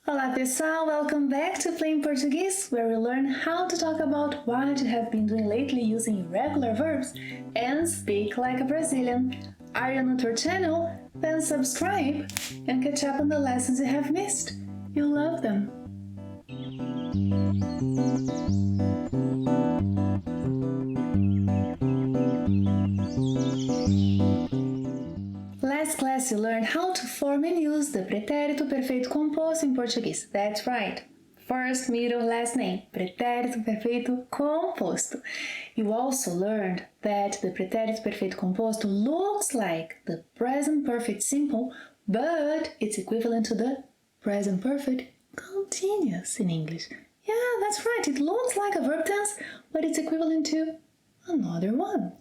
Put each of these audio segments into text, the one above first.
Olá pessoal, welcome back to Plain Portuguese, where we learn how to talk about what you have been doing lately using irregular verbs and speak like a Brazilian. Are you new to our channel? Then subscribe and catch up on the lessons you have missed. You'll love them. Last class you learned how to form and use the pretérito perfeito composto in Portuguese. That's right. First, middle, last name. Pretérito perfeito composto. You also learned that the pretérito perfeito composto looks like the present perfect simple, but it's equivalent to the present perfect continuous in English. Yeah, that's right. It looks like a verb tense, but it's equivalent to another one.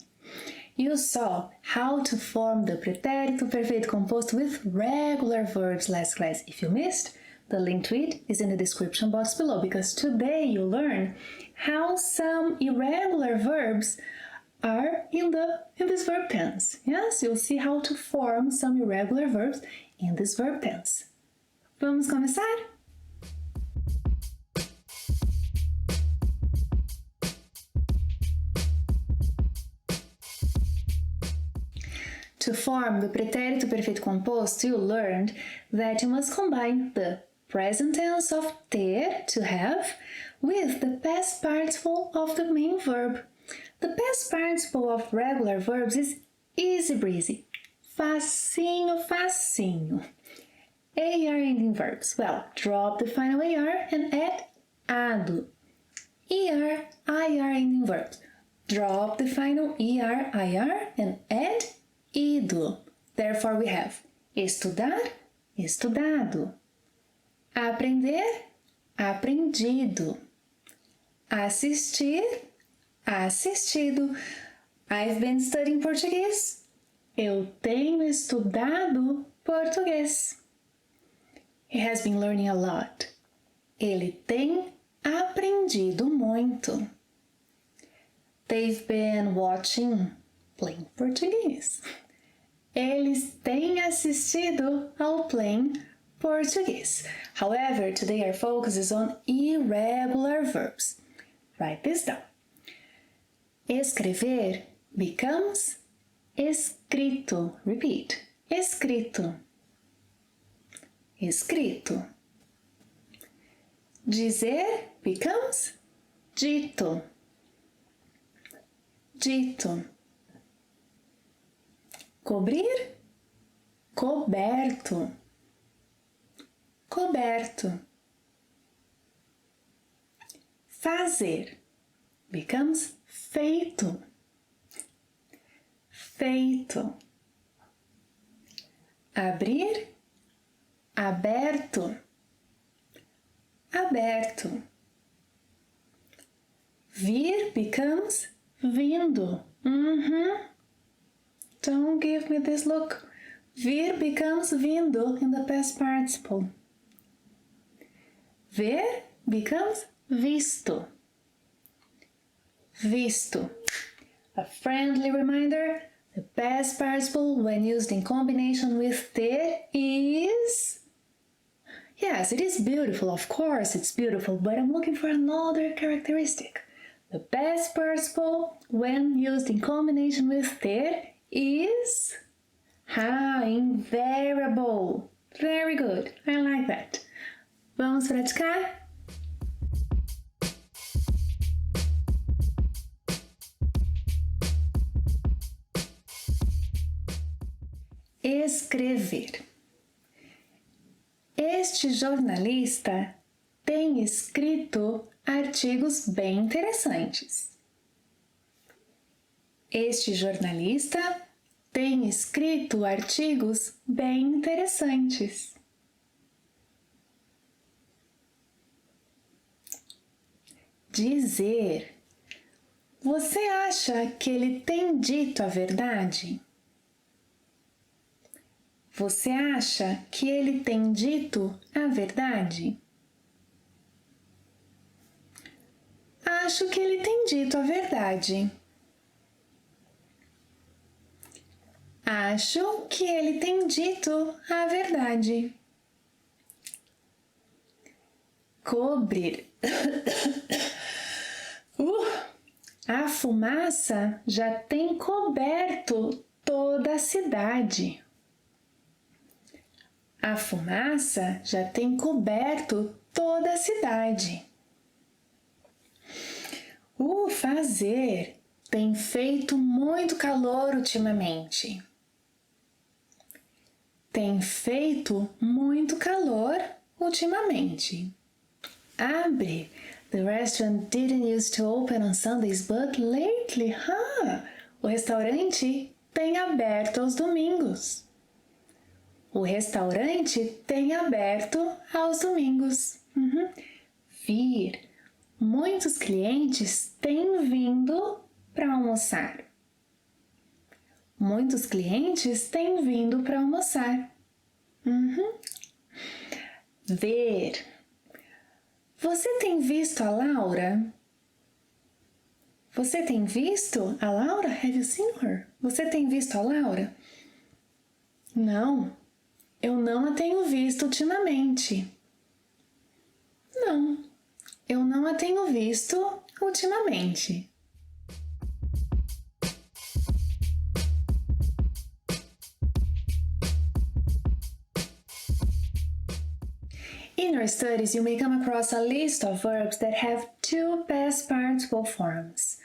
You saw how to form the pretérito perfeito composto with regular verbs last class. If you missed, the link to it is in the description box below, because today you learn how some irregular verbs are in this verb tense. Yes, you'll see how to form some irregular verbs in this verb tense. Vamos começar? To form the pretérito perfeito composto, you learned that you must combine the present tense of ter, to have, with the past participle of the main verb. The past participle of regular verbs is easy breezy, facinho, facinho. AR ending verbs. Well, drop the final AR and add ado. ER, IR ending verbs. Drop the final ER, IR and add ido. Therefore, we have estudar, estudado. Aprender, aprendido. Assistir, assistido. I've been studying Portuguese. Eu tenho estudado português. He has been learning a lot. Ele tem aprendido muito. They've been watching Plain Português. Eles têm assistido ao Plain Português. However, today our focus is on irregular verbs. Write this down. Escrever becomes escrito. Repeat. Escrito. Escrito. Dizer becomes dito. Dito. Cobrir, coberto. Coberto. Fazer becomes feito. Feito. Abrir, aberto. Aberto. Vir becomes vindo. Don't give me this look. Vir becomes vindo in the past participle. Ver becomes visto. Visto. A friendly reminder, the past participle when used in combination with ter is... Yes, it is beautiful, of course it's beautiful, but I'm looking for another characteristic. The past participle when used in combination with ter is invariable. Very good. I like that. Vamos praticar? Escrever. Este jornalista tem escrito artigos bem interessantes. Este jornalista tem escrito artigos bem interessantes. Dizer. Você acha que ele tem dito a verdade? Você acha que ele tem dito a verdade? Acho que ele tem dito a verdade. Acho que ele tem dito a verdade. cobrir. A fumaça já tem coberto toda a cidade. A fumaça já tem coberto toda a cidade. O fazer tem feito muito calor ultimamente. Tem feito muito calor ultimamente. Abre. The restaurant didn't used to open on Sundays, but lately, o restaurante tem aberto aos domingos. O restaurante tem aberto aos domingos. Vir. Muitos clientes têm vindo para almoçar. Muitos clientes têm vindo para almoçar. Ver. Você tem visto a Laura? Você tem visto a Laura? Have you seen her? Você tem visto a Laura? Não, eu não a tenho visto ultimamente. Não, eu não a tenho visto ultimamente. In your studies, you may come across a list of verbs that have two past participle forms,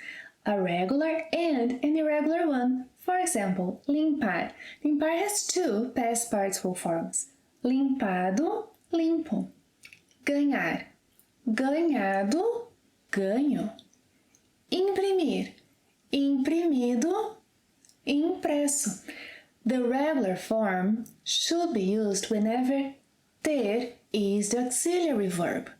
a regular and an irregular one. For example, limpar. Limpar has two past participle forms, limpado, limpo. Ganhar. Ganhado, ganho. Imprimir. Imprimido, impresso. The regular form should be used whenever ter is the auxiliary verb.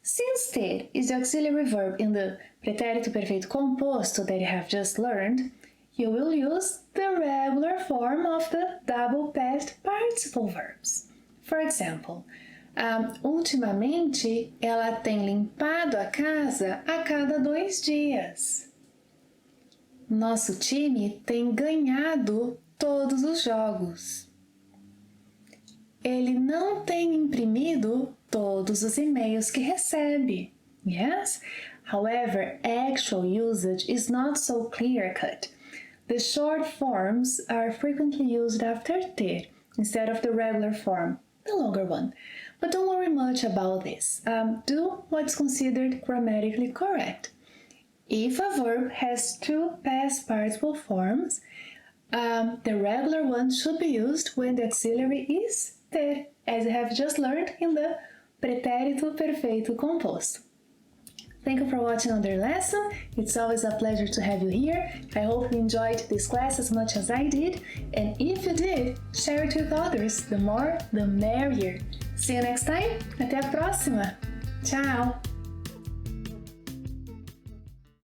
Since ter is the auxiliary verb in the pretérito perfeito composto that you have just learned, you will use the regular form of the double past participle verbs. For example, ultimamente ela tem limpado a casa a cada 2 dias. Nosso time tem ganhado todos os jogos. Ele não tem imprimido todos os e-mails que recebe. Yes? However, actual usage is not so clear-cut. The short forms are frequently used after ter instead of the regular form, the longer one. But don't worry much about this. Do what's considered grammatically correct. If a verb has two past participle forms, the regular one should be used when the auxiliary is ter, as you have just learned in the pretérito perfeito composto. Thank you for watching another lesson. It's always a pleasure to have you here. I hope you enjoyed this class as much as I did. And if you did, share it with others. The more, the merrier. See you next time. Até a próxima. Tchau!